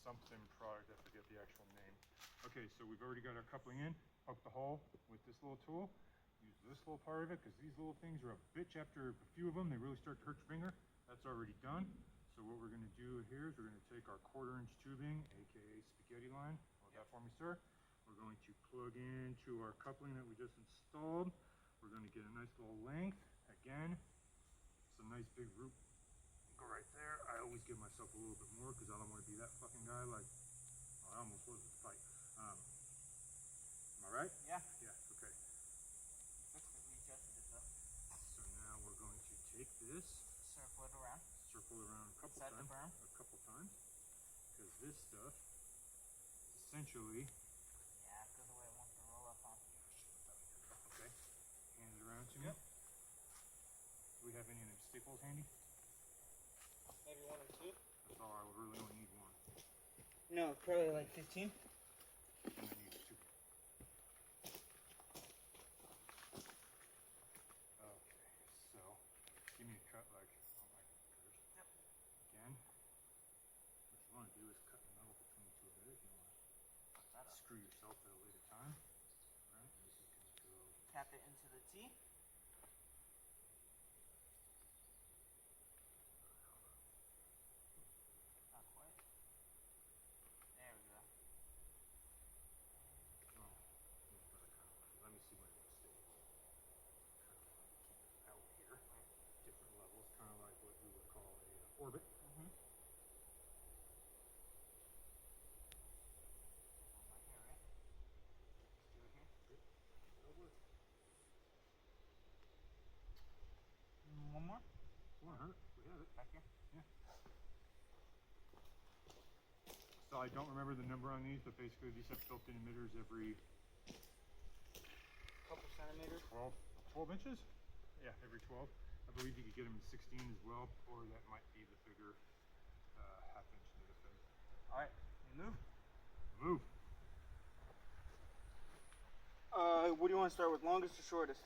B: something product. I forget the actual name. Okay, so we've already got our coupling in. Poke the hole with this little tool. Use this little part of it because these little things are a bitch. After a few of them, they really start to hurt your finger. That's already done. So what we're going to do here is we're going to take our 1/4-inch tubing, aka spaghetti line. Hold that for me, sir. We're going to plug into our coupling that we just installed. We're going to get a nice little length. Again, it's a nice big root. Go right there. I always give myself a little bit more because I don't want to be that fucking guy like, oh, I almost was in the fight. Am I right?
A: Yeah.
B: Yeah, okay.
A: Looks like we adjusted it though.
B: So now we're going to take this,
A: Circle it around.
B: circle it around a couple
A: Inside the berm.
B: because this stuff essentially
A: Yeah, it goes away at once.
B: staples handy?
A: Maybe 1 or 2.
B: That's all. I would really only need 1.
A: No, probably like 15.
B: And I need 2. Okay, so give me a cut like on my fingers.
A: Yep.
B: Again, what you want to do is cut the metal between 2 of it. You don't want to screw yourself at a later time. All right, and this is going to go.
A: Tap it into the T. Not quite. There we go.
B: Oh, yeah, but I kind of want to. Let me see where it stays. Kind of want to keep it out here. Different levels, kind of like what we would call a orbit.
A: Mm-hmm. Right here, right? Do it here.
B: Yep. That'll work.
A: One more?
B: Won't hurt. We have it.
A: Back here?
B: Yeah. So I don't remember the number on these, but basically these have built-in emitters every
A: Couple centimeters.
B: 12 inches? Yeah, every 12. I believe you could get them in 16 as well, or that might be the bigger half-inch emitter thing.
A: All right, you move.
B: Move.
A: What do you want to start with, longest or shortest?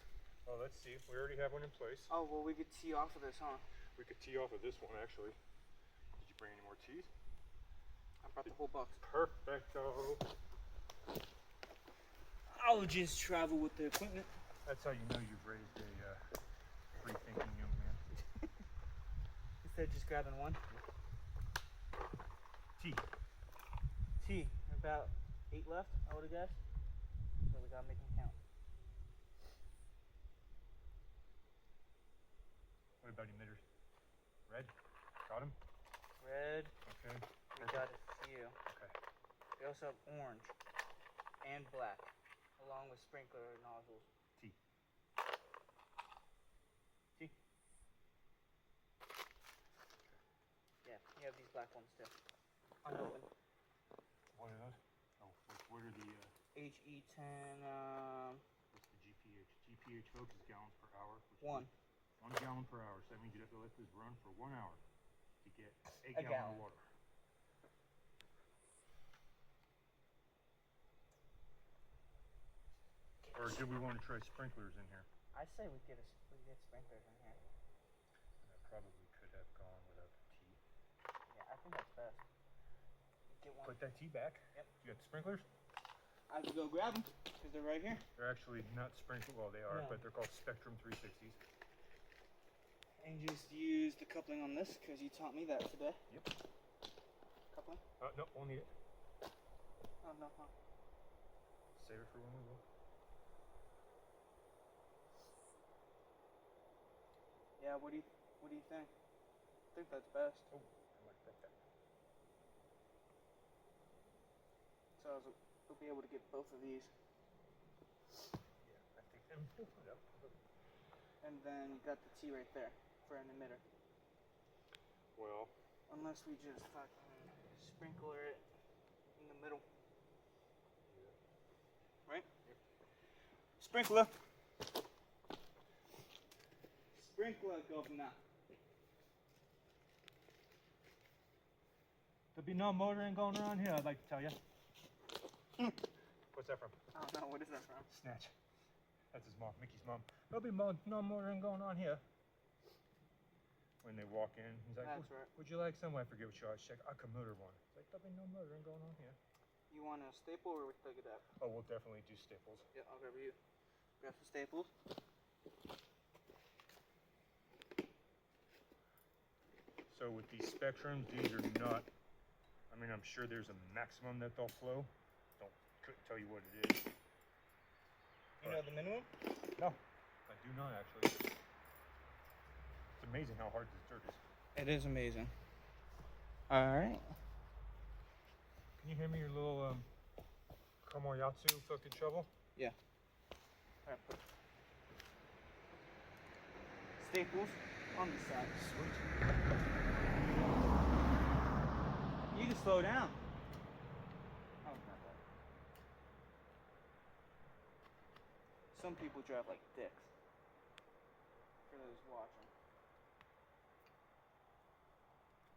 B: Well, let's see. We already have one in place.
A: Oh, well, we could tee off of this, huh?
B: We could tee off of this one, actually. Did you bring any more tees?
A: I brought the whole box.
B: Perfecto.
A: I'll just travel with the equipment.
B: That's how you know you've raised a free-thinking young man.
A: Instead of just grabbing one.
B: Tee.
A: T. About 8 left, I would have guessed. So we gotta make them count.
B: What about emitters? Red? Got him?
A: Red.
B: Okay.
A: We got a few.
B: Okay.
A: We also have orange and black, along with sprinkler nozzles.
B: T.
A: T. Yeah, you have these black ones too. Unopened.
B: What are those? Oh, what are the,
A: HE10,
B: what's the GPH? GPH, folks, is gallons per hour. Which
A: 1.
B: 1 gallon per hour. So that means you have to let this run for 1 hour to get a
A: A
B: gallon
A: gallon.
B: of water. Or do we want to try sprinklers in here?
A: I say we get sprinklers in here.
B: And I probably could have gone without the tea.
A: Yeah, I think that's best. Get one.
B: Put that tea back.
A: Yep.
B: You got the sprinklers?
A: I could go grab them because they're right here.
B: They're actually not sprinkler. Well, they are,
A: No.
B: but they're called Spectrum 360s.
A: And just use the coupling on this because you taught me that today.
B: Yep.
A: Coupling?
B: No, we'll need it.
A: Oh, no, huh?
B: Save it for when we will.
A: Yeah, what do you think? I think that's best.
B: Oh, I might have broke that.
A: So we'll be able to get both of these.
B: Yeah, I think them. Yep.
A: And then you got the T right there for an emitter.
B: Well,
A: Unless we just fucking sprinkler it in the middle.
B: yeah.
A: Right?
B: Yep.
A: Sprinkler. Sprinkler, governor.
B: There'll be no motoring going around here, I'd like to tell you. What's that from?
A: I don't know, what is that from?
B: Snatch. That's his mom, Mickey's mom. There'll be no motoring going on here. When they walk in, he's like,
A: That's right.
B: Would you like some? I forget what you are. She's like, I can motor one. It's like, there'll be no motoring going on here.
A: You want a staple or we pick it up?
B: Oh, we'll definitely do staples.
A: Yeah, I'll grab you. Grab some staples.
B: So with these spectrums, these are not, I mean, I'm sure there's a maximum that they'll flow. Couldn't tell you what it is.
A: You know the minimum?
B: No, I do not actually. It's amazing how hard this dirt is.
A: It is amazing. Alright.
B: Can you hand me your little Komoyatsu fucking shovel?
A: Yeah. Alright, put staples on the side.
B: Sweet.
A: You can slow down. Oh, not that. Some people drive like dicks. For those watching.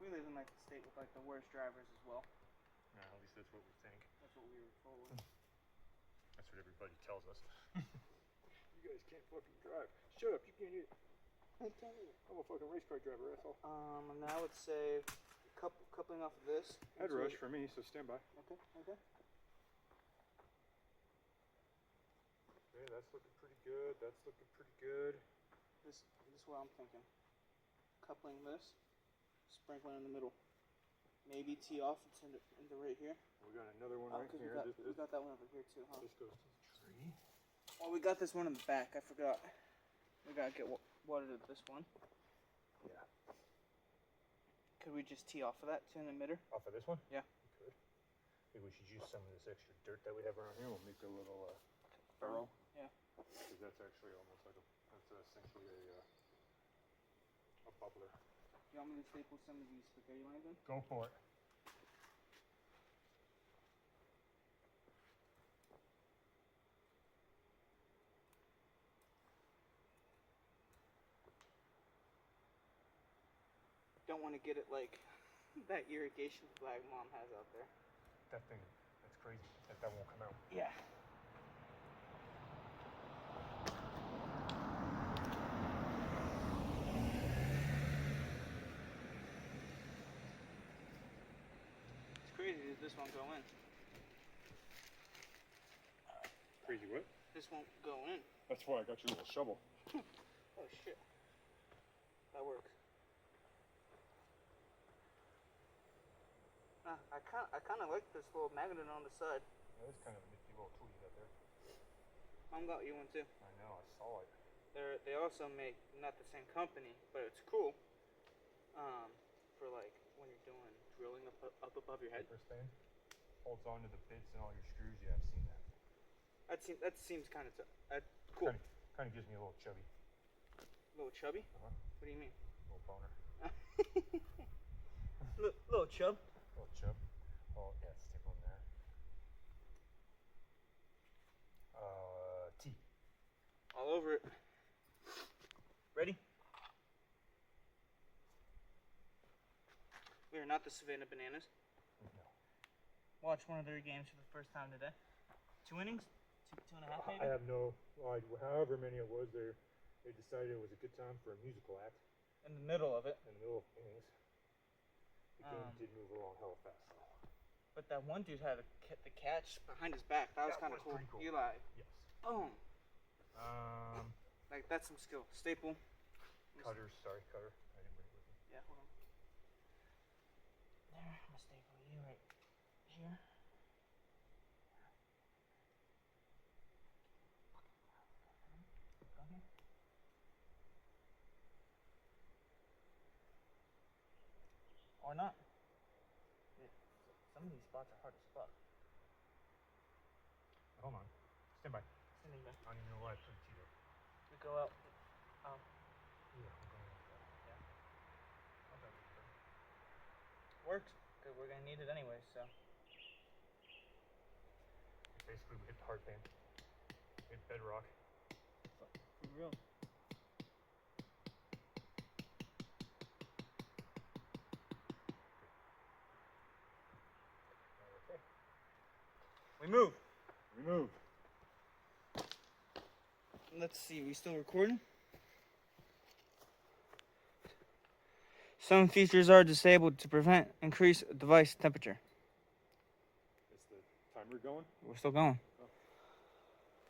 A: We live in like the state with like the worst drivers as well.
B: Nah, at least that's what we think.
A: That's what we were told.
B: That's what everybody tells us. You guys can't fucking drive. Shut up, you can't hear. I'm a fucking race car driver, asshole.
A: And then I would say coupling off of this.
B: Head rush for me, so stand by.
A: Okay, okay.
B: Okay, that's looking pretty good. That's looking pretty good.
A: This is what I'm thinking. Coupling this, sprinkling in the middle. Maybe tee off into right here.
B: We got another one right here.
A: We got that one over here too, huh?
B: This goes to the tree.
A: Oh, we got this one in the back. I forgot. We gotta get water to this one.
B: Yeah.
A: Could we just tee off of that to an emitter?
B: Off of this one?
A: Yeah.
B: We could. Maybe we should use some of this extra dirt that we have around here. We'll make a little
A: burrow. Yeah.
B: Because that's actually almost like that's essentially a bubbler.
A: You want me to staple some of these spaghetti lines in?
B: Go for it.
A: Don't want to get it like that irrigation flag Mom has out there.
B: That thing, that's crazy. That won't come out.
A: Yeah. It's crazy that this won't go in.
B: Crazy what?
A: This won't go in.
B: That's why I got you a little shovel.
A: Oh shit. That works. I kind of like this little magnet on the side.
B: Yeah, that's kind of a nifty little tool you got there.
A: Mom got you one too.
B: I know, I saw it.
A: They also make, not the same company, but it's cool. For like when you're doing drilling up above your head.
B: Paper stand holds on to the bits and all your screws. Yeah, I've seen that.
A: That seems kind of cool.
B: Kind of gives me a little chubby.
A: A little chubby?
B: Uh-huh.
A: What do you mean?
B: A little boner.
A: Little chub.
B: Little chub. Oh yeah, stick on there. T.
A: All over it. Ready? We are not the Savannah Bananas.
B: No.
A: Watch one of their games for the first time today. 2 innings? Two and a half maybe?
B: I have no, however many it was, they decided it was a good time for a musical act.
A: In the middle of it.
B: In the middle of innings. The game did move along hella fast though.
A: But that one dude had the catch behind his back. That was kind of cool.
B: Pretty cool.
A: Eli.
B: Yes.
A: Boom.
B: Like
A: That's some skill. Staple.
B: Cutter. I didn't bring it with me.
A: Yeah, hold on. There, I'm gonna staple you right here. Go here. Or not. Some of these spots are hard as fuck.
B: Hold on. Stand by.
A: Standing by.
B: I don't even know why I put it either.
A: We go out.
B: Yeah, I'm going with that.
A: Yeah.
B: Okay.
A: Works. Cause we're gonna need it anyway, so.
B: Basically, we hit the hard pan. Hit bedrock.
A: For real.
B: Okay.
A: We move.
B: We move.
A: Let's see, we still recording? Some features are disabled to prevent increased device temperature.
B: Is the timer going?
A: We're still going.
B: Oh.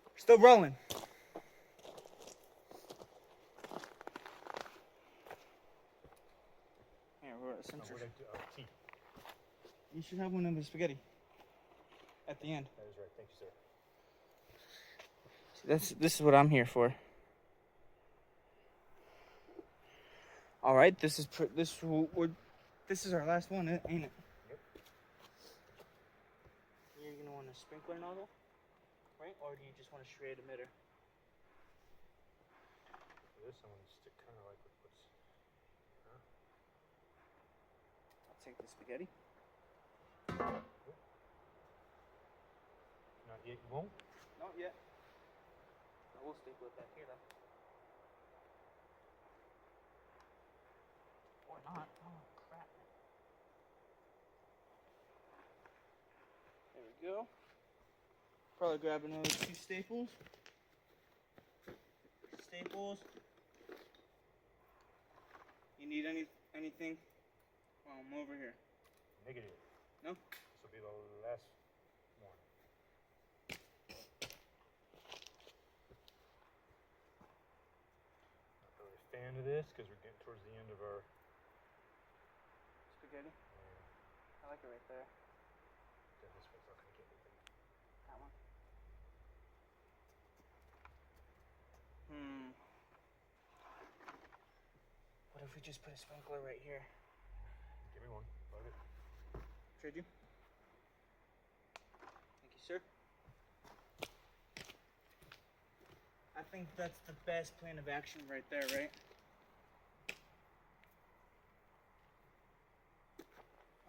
A: We're still rolling. Here, we're at center.
B: T.
A: You should have one of the spaghetti at the end.
B: That is right. Thank you, sir.
A: This is what I'm here for. All right, this is our last one, ain't it?
B: Yep.
A: You're gonna want a sprinkler nozzle, right? Or do you just want a straight emitter?
B: For this, I'm gonna stick kind of like what's. Huh?
A: I'll take the spaghetti.
B: Not yet. You won't.
A: Not yet. I will staple it back here though. Or not. Oh crap. go. Probably grab another 2 staples. You need anything? Over here.
B: Negative.
A: No?
B: This will be the last one. Not really a fan of this because we're getting towards the end of our
A: spaghetti. I like it right there.
B: Then this one's not going to get anything.
A: That one. What if we just put a sprinkler right here?
B: Give me one. Plug it.
A: Trade you. Thank you, sir. I think that's the best plan of action right there, right?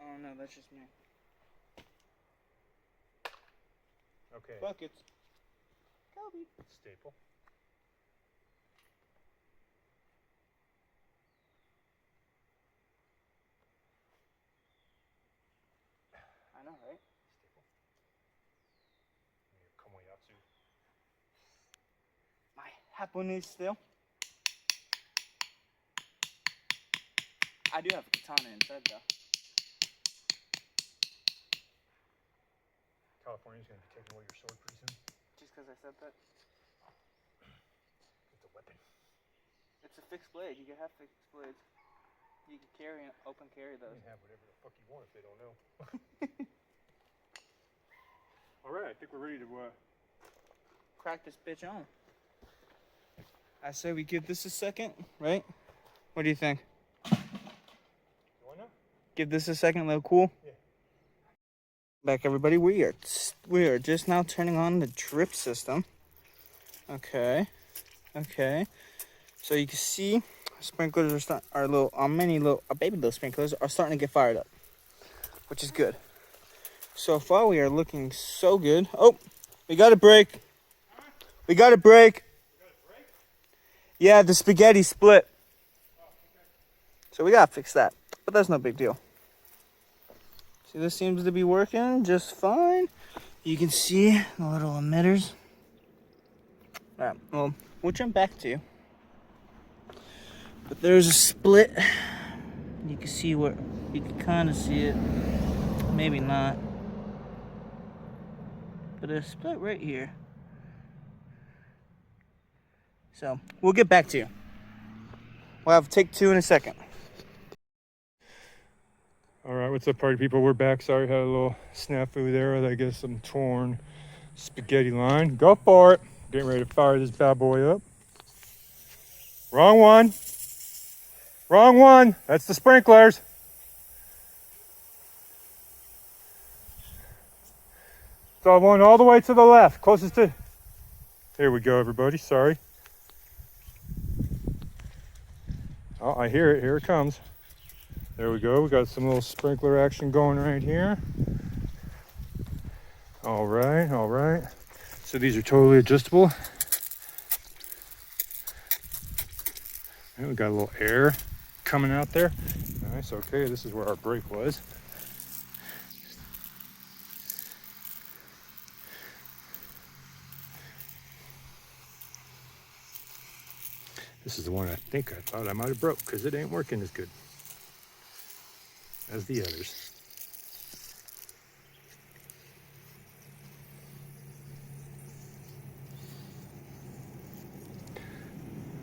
A: Oh no, that's just me.
B: Okay.
A: Buckets. Kobe.
B: Staple.
A: I know, right?
B: Staple. Your Komoyatsu.
A: My Japanese still. I do have a katana inside though.
B: California's going to be taking away your sword pretty soon.
A: Just because I said that?
B: It's a weapon.
A: It's a fixed blade. You can have fixed blades. You can carry open carry those.
B: You can have whatever the fuck you want if they don't know. Alright, I think we're ready to
A: crack this bitch on. I say we give this a second, right? What do you think?
B: You want to?
A: Give this a second, let it cool?
B: Yeah.
A: Back, everybody. We are just now turning on the drip system. Okay. So you can see sprinklers our baby little sprinklers are starting to get fired up, which is good. So far, we are looking so good. Oh, we got a break. We got a break. Yeah, the spaghetti split. So we gotta fix that, but that's no big deal. See, this seems to be working just fine. You can see the little emitters. All right, well, we'll jump back to you. But there's a split. You can see you can kind of see it. Maybe not. But there's a split right here. So, we'll get back to you. We'll have take 2 in a second.
B: Alright, what's up, party people? We're back. Sorry, had a little snafu there with, I guess, some torn spaghetti line. Go for it. Getting ready to fire this bad boy up. Wrong one. Wrong one. That's the sprinklers. So one all the way to the left, closest to... Here we go, everybody. Sorry. Oh, I hear it. Here it comes. There we go. We got some little sprinkler action going right here. All right. So these are totally adjustable. And we got a little air coming out there. Nice. Okay, this is where our break was. This is the one I thought I might have broke because it ain't working as good as the others.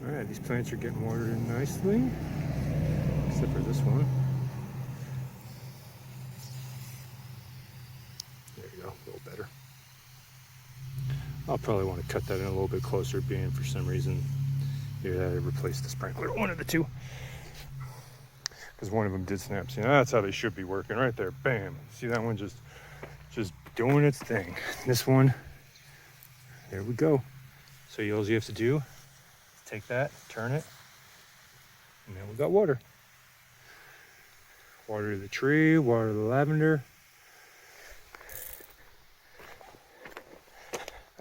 B: All right, these plants are getting watered in nicely, except for this one. There you go, a little better. I'll probably want to cut that in a little bit closer, being for some reason here I replaced the sprinkler, one of the two. Because one of them did snap. See, that's how they should be working right there. Bam. See that one just doing its thing. This one, there we go. So all you have to do is take that, turn it, and then we got water. Water the tree, water the lavender.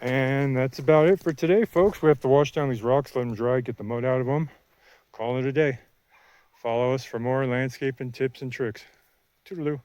B: And that's about it for today, folks. We have to wash down these rocks, let them dry, get the mud out of them. Call it a day. Follow us for more landscaping tips and tricks. Toodaloo.